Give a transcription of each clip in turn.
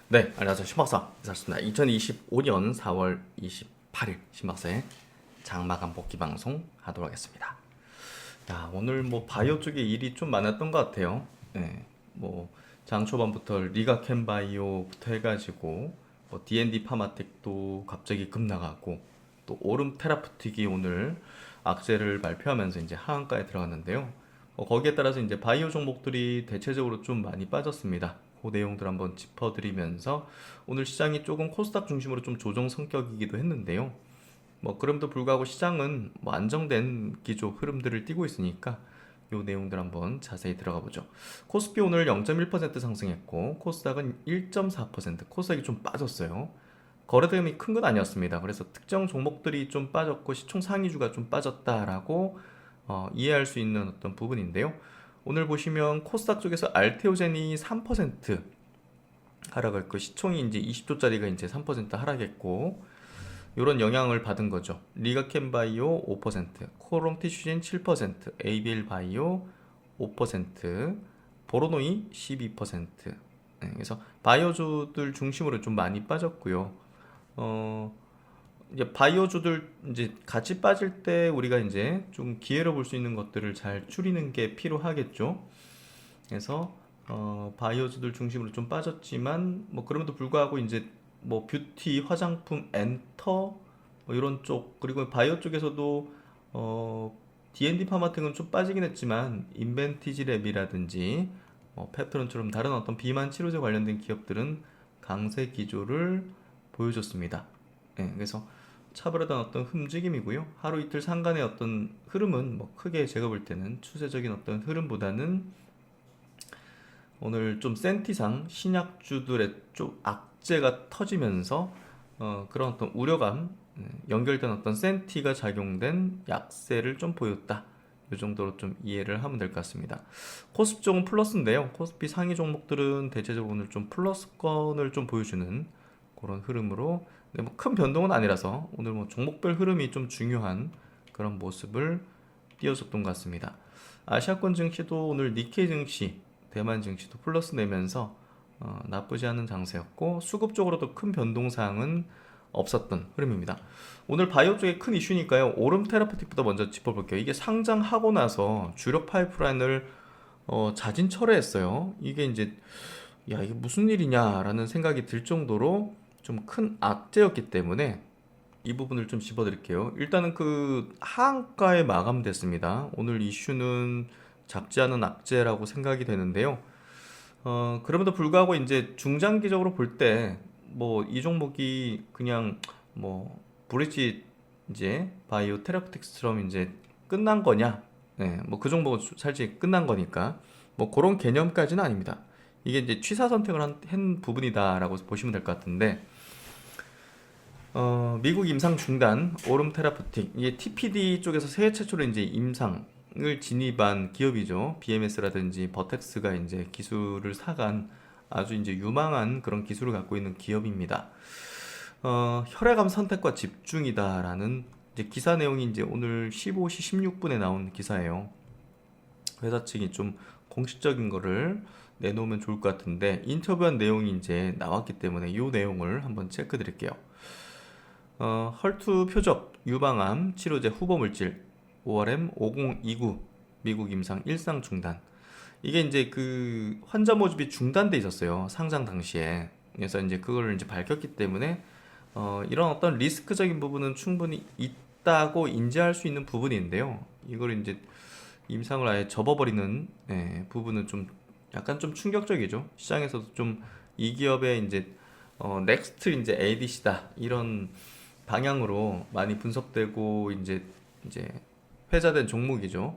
네, 안녕하세요. 신박사 이사였습니다. 2025년 4월 28일 신박사의 장마감 복귀 방송 하도록 하겠습니다. 야, 오늘 뭐 바이오 쪽에 일이 좀 많았던 것 같아요. 네, 뭐 장 초반부터 리가캔 바이오부터 해가지고 뭐 D&D 파마텍도 갑자기 급 나가고 또 오름 테라푸틱이 오늘 악재를 발표하면서 이제 하한가에 들어갔는데요. 거기에 따라서 이제 바이오 종목들이 대체적으로 좀 많이 빠졌습니다. 그 내용들 한번 짚어드리면서 오늘 시장이 조금 코스닥 중심으로 좀 조정 성격이기도 했는데요. 뭐 그럼에도 불구하고 시장은 뭐 안정된 기조 흐름들을 띠고 있으니까 요 내용들 한번 자세히 들어가 보죠. 코스피 오늘 0.1% 상승했고 코스닥은 1.4%, 코스닥이 좀 빠졌어요. 거래대금이 큰 건 아니었습니다. 그래서 특정 종목들이 좀 빠졌고 시총 상위주가 좀 빠졌다라고 이해할 수 있는 어떤 부분인데요. 오늘 보시면 코스닥 쪽에서 알테오젠이 3% 하락했고 시총이 이제 20조짜리가 이제 3% 하락했고 이런 영향을 받은 거죠. 리가캔바이오 5%, 코롱티슈진 7%, ABL 바이오 5%, 보로노이 12%. 네, 그래서 바이오주들 중심으로 좀 많이 빠졌고요. 어, 이제 바이오주들 이제 같이 빠질 때 우리가 이제 좀 기회로 볼 수 있는 것들을 잘 추리는 게 필요하겠죠. 그래서 바이오주들 중심으로 좀 빠졌지만 뭐 그럼에도 불구하고 이제 뭐 뷰티, 화장품, 엔터 뭐 이런 쪽 그리고 바이오 쪽에서도 D&D 파마텍은 좀 빠지긴 했지만 인벤티지 랩이라든지 패트론처럼 다른 어떤 비만 치료제 관련된 기업들은 강세 기조를 보여줬습니다. 네, 그래서 차별화된 어떤 움직임이고요. 하루 이틀 상간의 어떤 흐름은 뭐 크게 제가 볼 때는 추세적인 어떤 흐름보다는 오늘 좀 센티상 신약주들의 좀 악재가 터지면서 그런 어떤 우려감 연결된 어떤 센티가 작용된 약세를 좀 보였다. 이 정도로 좀 이해를 하면 될 것 같습니다. 코스피 쪽은 플러스인데요. 코스피 상위 종목들은 대체적으로 오늘 좀 플러스권을 좀 보여주는 그런 흐름으로 뭐 큰 변동은 아니라서 오늘 뭐 종목별 흐름이 좀 중요한 그런 모습을 띄워줬던 것 같습니다. 아시아권 증시도 오늘 니케이 증시, 대만 증시도 플러스 내면서 나쁘지 않은 장세였고 수급 적으로도 큰 변동사항은 없었던 흐름입니다. 오늘 바이오 쪽에 큰 이슈니까요. 오름 테라피틱부터 먼저 짚어볼게요. 이게 상장하고 나서 주력 파이프라인을 자진 철회했어요. 이게 이제 야 이게 무슨 일이냐라는 생각이 들 정도로 좀 큰 악재였기 때문에 이 부분을 좀 짚어드릴게요. 일단은 그 하한가에 마감됐습니다. 오늘 이슈는 작지 않은 악재라고 생각이 되는데요. 그럼에도 불구하고 이제 중장기적으로 볼 때 뭐 이 종목이 그냥 뭐 브릿지 이제 바이오 테라피틱스처럼 이제 끝난 거냐? 네, 뭐 그 종목은 살짝 끝난 거니까 뭐 그런 개념까지는 아닙니다. 이게 이제 취사 선택을 한 부분이다라고 보시면 될 것 같은데 미국 임상 중단 오름 테라푸틱 이게 TPD 쪽에서 세계 최초로 이제 임상을 진입한 기업이죠. BMS라든지 버텍스가 이제 기술을 사간 아주 이제 유망한 그런 기술을 갖고 있는 기업입니다. 혈액암 선택과 집중이다라는 이제 기사 내용이 이제 오늘 15시 16분에 나온 기사예요. 회사 측이 좀 공식적인 거를 내놓으면 좋을 것 같은데 인터뷰한 내용이 이제 나왔기 때문에 이 내용을 한번 체크 드릴게요. 헐투 표적 유방암 치료제 후보 물질 ORM 5029 미국 임상 일상 중단. 이게 이제 그 환자 모집이 중단돼 있었어요. 상장 당시에. 그래서 이제 그걸 이제 밝혔기 때문에 이런 어떤 리스크적인 부분은 충분히 있다고 인지할 수 있는 부분인데요. 이걸 이제 임상을 아예 접어버리는 부분은 좀 약간 좀 충격적이죠. 시장에서도 좀 이 기업의 이제 넥스트 이제 ADC다 이런 방향으로 많이 분석되고 이제 회자된 종목이죠.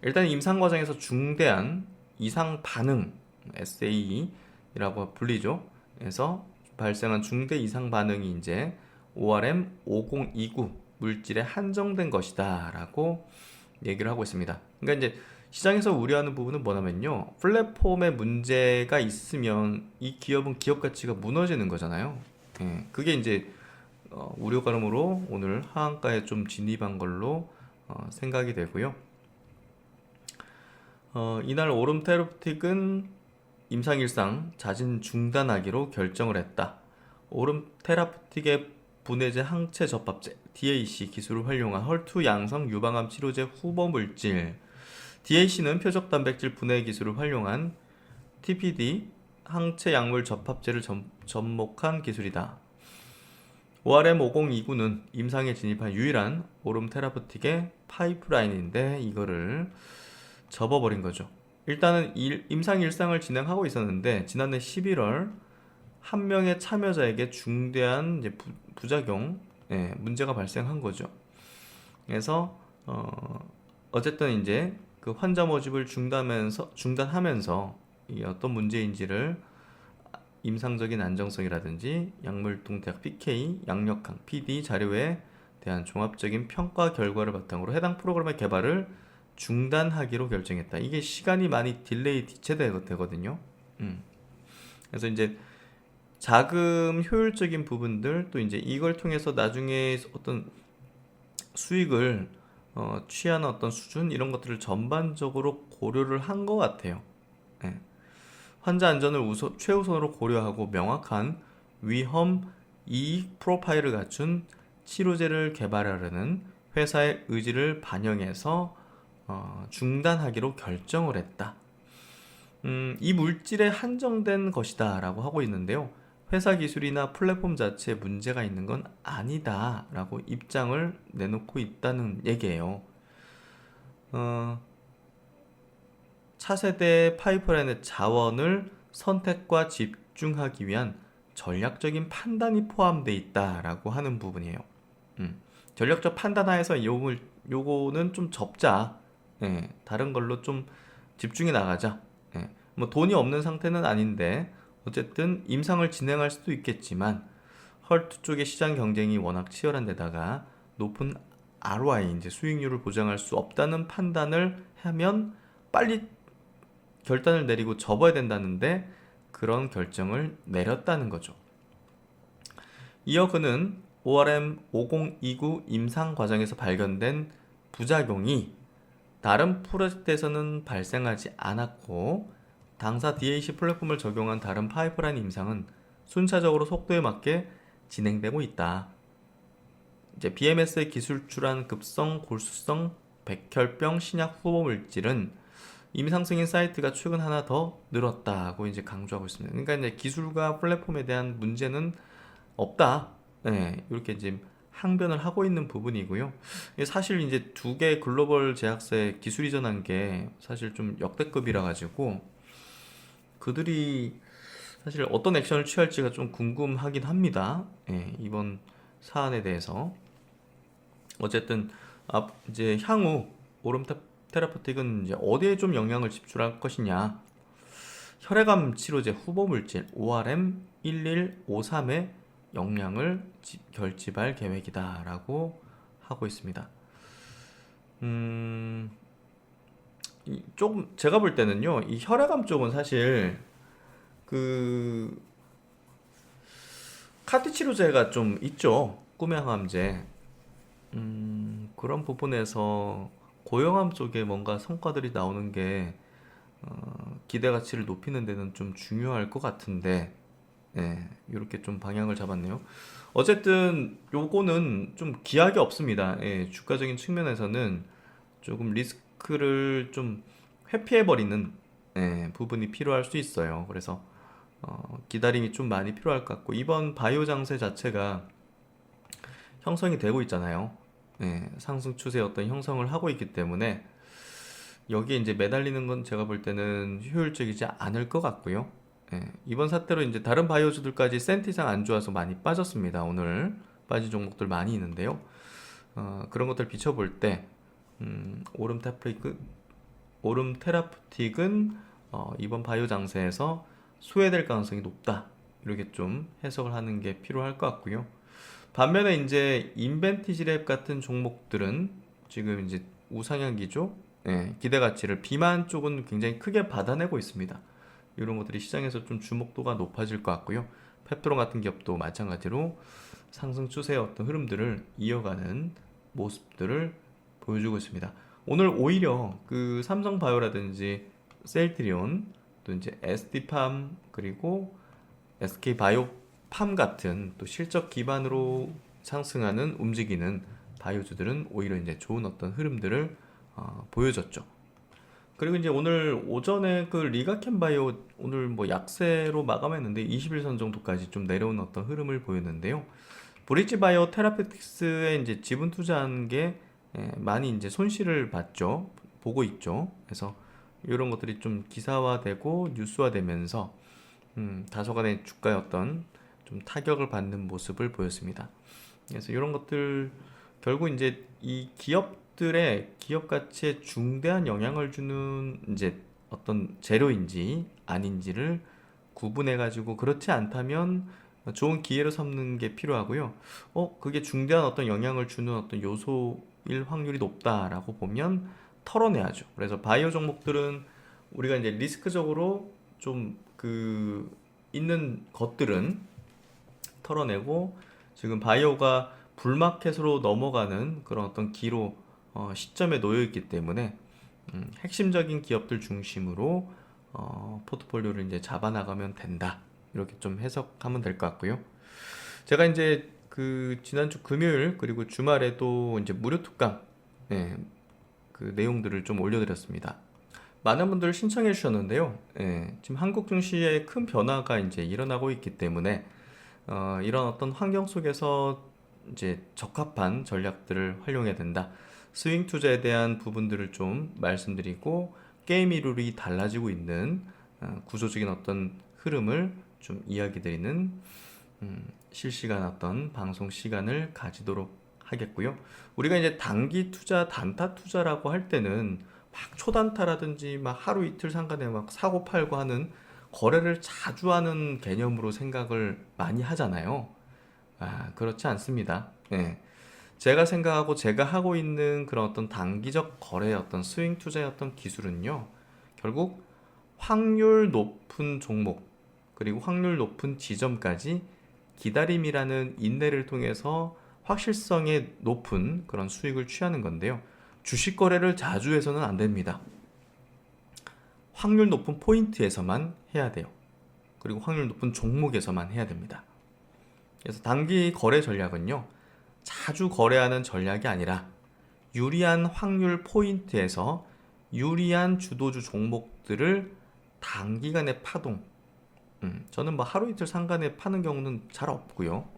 일단 임상 과정에서 중대한 이상 반응 SAE라고 불리죠. 그래서 발생한 중대 이상 반응이 이제 ORM 5029 물질에 한정된 것이다라고 얘기를 하고 있습니다. 그러니까 이제 시장에서 우려하는 부분은 뭐냐면요. 플랫폼에 문제가 있으면 이 기업은 기업 가치가 무너지는 거잖아요. 그게 이제 우려감으로 오늘 하한가에 좀 진입한 걸로 생각이 되고요. 이날 오름 테라피틱은 임상일상 자진 중단하기로 결정을 했다. 오름 테라푸틱의 분해제 항체 접합제 DAC 기술을 활용한 헐투 양성 유방암 치료제 후보 물질. DAC는 표적 단백질 분해 기술을 활용한 TPD 항체 약물 접합제를 접목한 기술이다. ORM5029는 임상에 진입한 유일한 오름 테라푸틱의 파이프라인인데 이거를 접어버린 거죠. 일단은 임상 일상을 진행하고 있었는데 지난해 11월 한 명의 참여자에게 중대한 이제 부작용, 문제가 발생한 거죠. 그래서 어쨌든 이제 그 환자 모집을 중단하면서 이 어떤 문제인지를 임상적인 안정성이라든지 약물 동태학 PK, 양력항 PD 자료에 대한 종합적인 평가 결과를 바탕으로 해당 프로그램의 개발을 중단하기로 결정했다. 이게 시간이 많이 딜레이 지체되거든요. 그래서 이제 자금 효율적인 부분들 또 이제 이걸 통해서 나중에 어떤 수익을 취하는 어떤 수준 이런 것들을 전반적으로 고려를 한 것 같아요. 예. 환자 안전을 최우선으로 고려하고 명확한 위험 이익 프로파일을 갖춘 치료제를 개발하려는 회사의 의지를 반영해서 중단하기로 결정을 했다. 이 물질에 한정된 것이다 라고 하고 있는데요. 회사 기술이나 플랫폼 자체에 문제가 있는 건 아니다 라고 입장을 내놓고 있다는 얘기예요. 차세대 파이프라인의 자원을 선택과 집중하기 위한 전략적인 판단이 포함되어 있다라고 하는 부분이에요. 전략적 판단 하에서 요거는 좀 접자. 다른 걸로 좀 집중해 나가자. 뭐 돈이 없는 상태는 아닌데 어쨌든 임상을 진행할 수도 있겠지만 헐트 쪽의 시장 경쟁이 워낙 치열한 데다가 높은 ROI, 이제 수익률을 보장할 수 없다는 판단을 하면 빨리 결단을 내리고 접어야 된다는데 그런 결정을 내렸다는 거죠. 이어 그는 ORM 5029 임상 과정에서 발견된 부작용이 다른 프로젝트에서는 발생하지 않았고 당사 DAC 플랫폼을 적용한 다른 파이프라인 임상은 순차적으로 속도에 맞게 진행되고 있다. 이제 BMS의 기술출한 급성 골수성 백혈병 신약 후보 물질은 임상 승인 사이트가 최근 하나 더 늘었다고 이제 강조하고 있습니다. 그러니까 이제 기술과 플랫폼에 대한 문제는 없다. 이렇게 이제 항변을 하고 있는 부분이고요. 사실 이제 두 개 글로벌 제약사에 기술 이전한 게 사실 좀 역대급이라 가지고 그들이 사실 어떤 액션을 취할지가 좀 궁금하긴 합니다. 이번 사안에 대해서 어쨌든 이제 향후 오름 테라푸틱은 이제 어디에 좀 영향을 집중할 것이냐. 혈액암 치료제 후보 물질 ORM 1153에 영향을 결집할 계획이다라고 하고 있습니다. 조금 제가 볼 때는요, 이 혈액암 쪽은 사실 그 카티 치료제가 좀 있죠. 꿈양암제. 그런 부분에서 고형암 쪽에 뭔가 성과들이 나오는 게 기대 가치를 높이는 데는 좀 중요할 것 같은데 이렇게 좀 방향을 잡았네요. 어쨌든 요거는 좀 기약이 없습니다. 주가적인 측면에서는 조금 리스크를 좀 회피해버리는 부분이 필요할 수 있어요. 그래서 기다림이 좀 많이 필요할 것 같고 이번 바이오 장세 자체가 형성이 되고 있잖아요. 상승 추세의 어떤 형성을 하고 있기 때문에 여기에 이제 매달리는 건 제가 볼 때는 효율적이지 않을 것 같고요. 이번 사태로 이제 다른 바이오주들까지 센트 이상 안 좋아서 많이 빠졌습니다. 오늘 빠진 종목들 많이 있는데요. 그런 것들 비춰볼 때 오름 테라푸틱은 이번 바이오 장세에서 소외될 가능성이 높다. 이렇게 좀 해석을 하는 게 필요할 것 같고요. 반면에 이제 인벤티지랩 같은 종목들은 지금 이제 우상향 기조, 기대 가치를 비만 쪽은 굉장히 크게 받아내고 있습니다. 이런 것들이 시장에서 좀 주목도가 높아질 것 같고요. 펩토론 같은 기업도 마찬가지로 상승 추세의 어떤 흐름들을 이어가는 모습들을 보여주고 있습니다. 오늘 오히려 그 삼성바이오라든지 셀트리온 또 이제 SD팜 그리고 SK바이오팜 같은 또 실적 기반으로 상승하는 움직이는 바이오주들은 오히려 이제 좋은 어떤 흐름들을 보여줬죠. 그리고 이제 오늘 오전에 그 리가켄바이오 오늘 뭐 약세로 마감했는데 21선 정도까지 좀 내려온 어떤 흐름을 보였는데요. 브리지바이오 테라페틱스에 이제 지분 투자한 게 많이 이제 손실을 봤죠. 보고 있죠. 그래서 이런 것들이 좀 기사화되고 뉴스화되면서 다소간의 주가의 어떤 좀 타격을 받는 모습을 보였습니다. 그래서 이런 것들 결국 이제 이 기업들의 기업 가치에 중대한 영향을 주는 이제 어떤 재료인지 아닌지를 구분해 가지고 그렇지 않다면 좋은 기회로 삼는 게 필요하고요. 그게 중대한 어떤 영향을 주는 어떤 요소일 확률이 높다라고 보면 털어내야죠. 그래서 바이오 종목들은 우리가 이제 리스크적으로 좀 있는 것들은 털어내고 지금 바이오가 불마켓으로 넘어가는 그런 어떤 기로 시점에 놓여 있기 때문에 핵심적인 기업들 중심으로 포트폴리오를 이제 잡아나가면 된다. 이렇게 좀 해석하면 될 것 같고요. 제가 이제 지난주 금요일 그리고 주말에도 이제 무료 특강 그 내용들을 좀 올려드렸습니다. 많은 분들 신청해 주셨는데요. 지금 한국 증시에 큰 변화가 이제 일어나고 있기 때문에 이런 어떤 환경 속에서 이제 적합한 전략들을 활용해야 된다. 스윙 투자에 대한 부분들을 좀 말씀드리고 게임 룰이 달라지고 있는 구조적인 어떤 흐름을 좀 이야기 드리는 실시간 어떤 방송 시간을 가지도록 하겠고요. 우리가 이제 단기 투자, 단타 투자라고 할 때는 막 초단타라든지 막 하루 이틀 상간에 막 사고 팔고 하는 거래를 자주 하는 개념으로 생각을 많이 하잖아요. 그렇지 않습니다. 제가 생각하고 제가 하고 있는 그런 어떤 단기적 거래의 어떤 스윙 투자의 어떤 기술은요. 결국 확률 높은 종목 그리고 확률 높은 지점까지 기다림이라는 인내를 통해서 확실성의 높은 그런 수익을 취하는 건데요. 주식 거래를 자주 해서는 안 됩니다. 확률 높은 포인트에서만 해야 돼요. 그리고 확률 높은 종목에서만 해야 됩니다. 그래서 단기 거래 전략은요. 자주 거래하는 전략이 아니라 유리한 확률 포인트에서 유리한 주도주 종목들을 단기간에 파동. 저는 뭐 하루 이틀 상간에 파는 경우는 잘 없고요.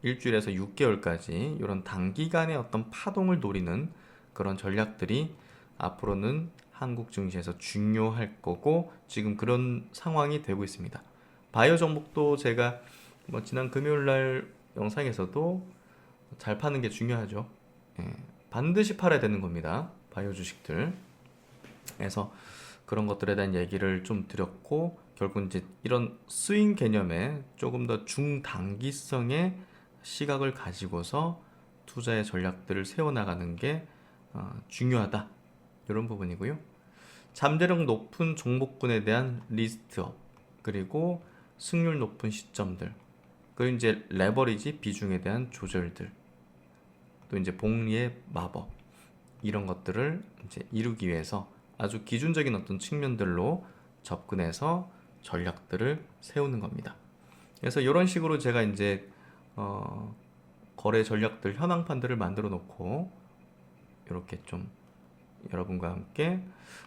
일주일에서 6개월까지 이런 단기간의 어떤 파동을 노리는 그런 전략들이 앞으로는 한국 증시에서 중요할 거고 지금 그런 상황이 되고 있습니다. 바이오 종목도 제가 뭐 지난 금요일 날 영상에서도 잘 파는 게 중요하죠. 반드시 팔아야 되는 겁니다. 바이오 주식들. 그래서 그런 것들에 대한 얘기를 좀 드렸고 결국 이제 이런 스윙 개념에 조금 더 중단기성의 시각을 가지고서 투자의 전략들을 세워나가는 게 중요하다. 이런 부분이고요. 잠재력 높은 종목군에 대한 리스트업 그리고 승률 높은 시점들 그리고 이제 레버리지 비중에 대한 조절들 또 이제 복리의 마법 이런 것들을 이제 이루기 위해서 아주 기준적인 어떤 측면들로 접근해서 전략들을 세우는 겁니다. 그래서 이런 식으로 제가 이제 거래 전략들 현황판들을 만들어 놓고 이렇게 좀 여러분과 함께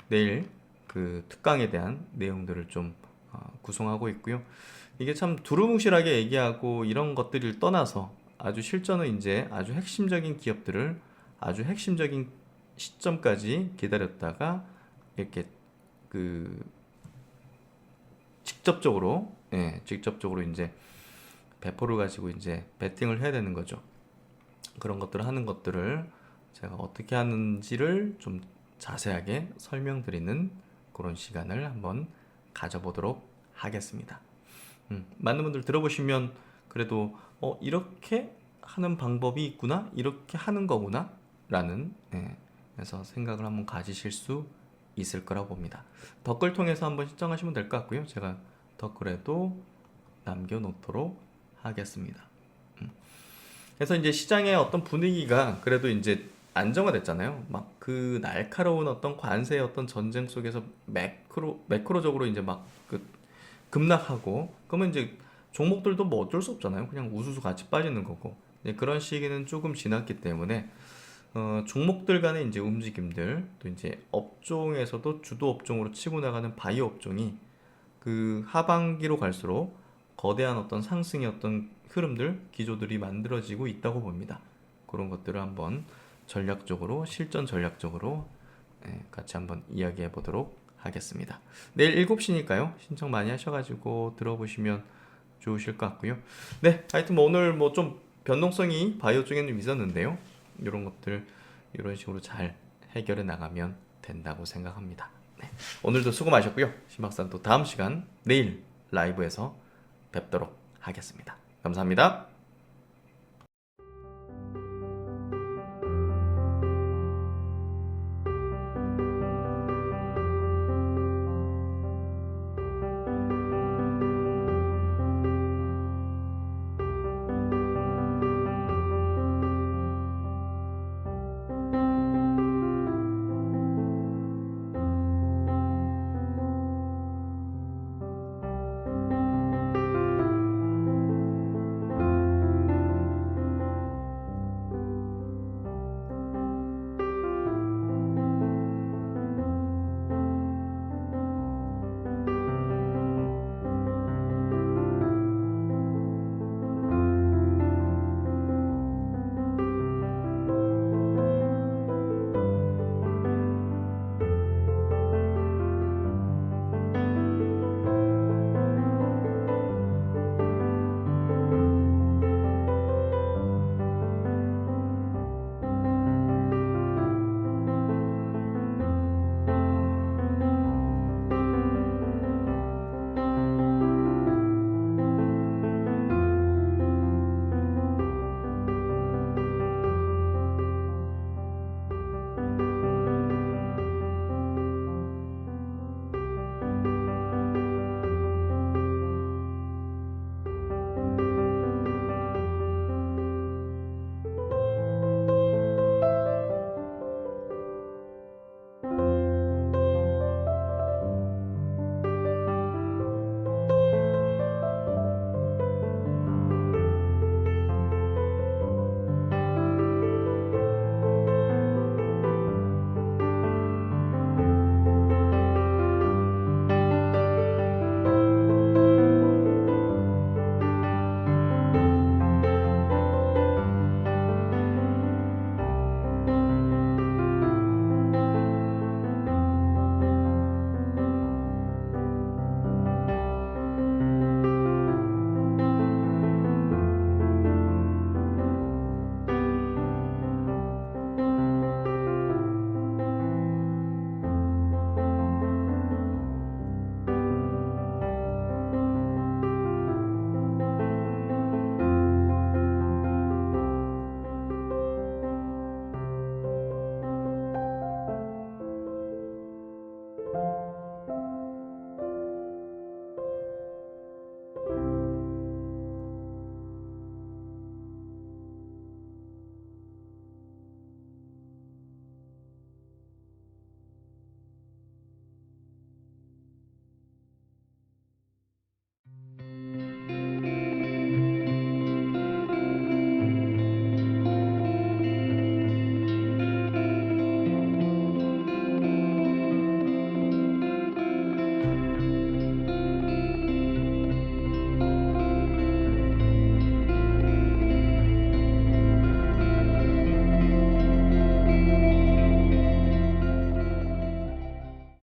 내일 그 특강에 대한 내용들을 좀 구성하고 있고요. 이게 참 두루뭉실하게 얘기하고 이런 것들을 떠나서 아주 실전은 이제 아주 핵심적인 기업들을 아주 핵심적인 시점까지 기다렸다가 이렇게 직접적으로 이제 배포를 가지고 이제 베팅을 해야 되는 거죠. 그런 것들을 하는 것들을 제가 어떻게 하는지를 좀 자세하게 설명드리는 그런 시간을 한번 가져보도록 하겠습니다. 많은 분들 들어보시면 그래도 이렇게 하는 방법이 있구나, 이렇게 하는 거구나 라는 그래서 생각을 한번 가지실 수 있을 거라고 봅니다. 댓글 통해서 한번 신청하시면 될 것 같고요. 제가 댓글에도 남겨놓도록 하겠습니다. 그래서 이제 시장의 어떤 분위기가 그래도 이제 안정화됐잖아요. 막 그 날카로운 어떤 관세의 어떤 전쟁 속에서 매크로적으로 이제 막 그 급락하고 그러면 이제 종목들도 뭐 어쩔 수 없잖아요. 그냥 우수수 같이 빠지는 거고. 이제 그런 시기는 조금 지났기 때문에 종목들 간의 이제 움직임들 또 이제 업종에서도 주도 업종으로 치고 나가는 바이오 업종이 그 하반기로 갈수록 거대한 어떤 상승의 어떤 흐름들, 기조들이 만들어지고 있다고 봅니다. 그런 것들을 한번 전략적으로, 실전 전략적으로 같이 한번 이야기해 보도록 하겠습니다. 내일 7시니까요. 신청 많이 하셔가지고 들어보시면 좋으실 것 같고요. 네, 하여튼 뭐 오늘 뭐 좀 변동성이 바이오 쪽에는 좀 있었는데요. 이런 것들 이런 식으로 잘 해결해 나가면 된다고 생각합니다. 네, 오늘도 수고 많으셨고요. 신박사는 또 다음 시간 내일 라이브에서 뵙도록 하겠습니다. 감사합니다.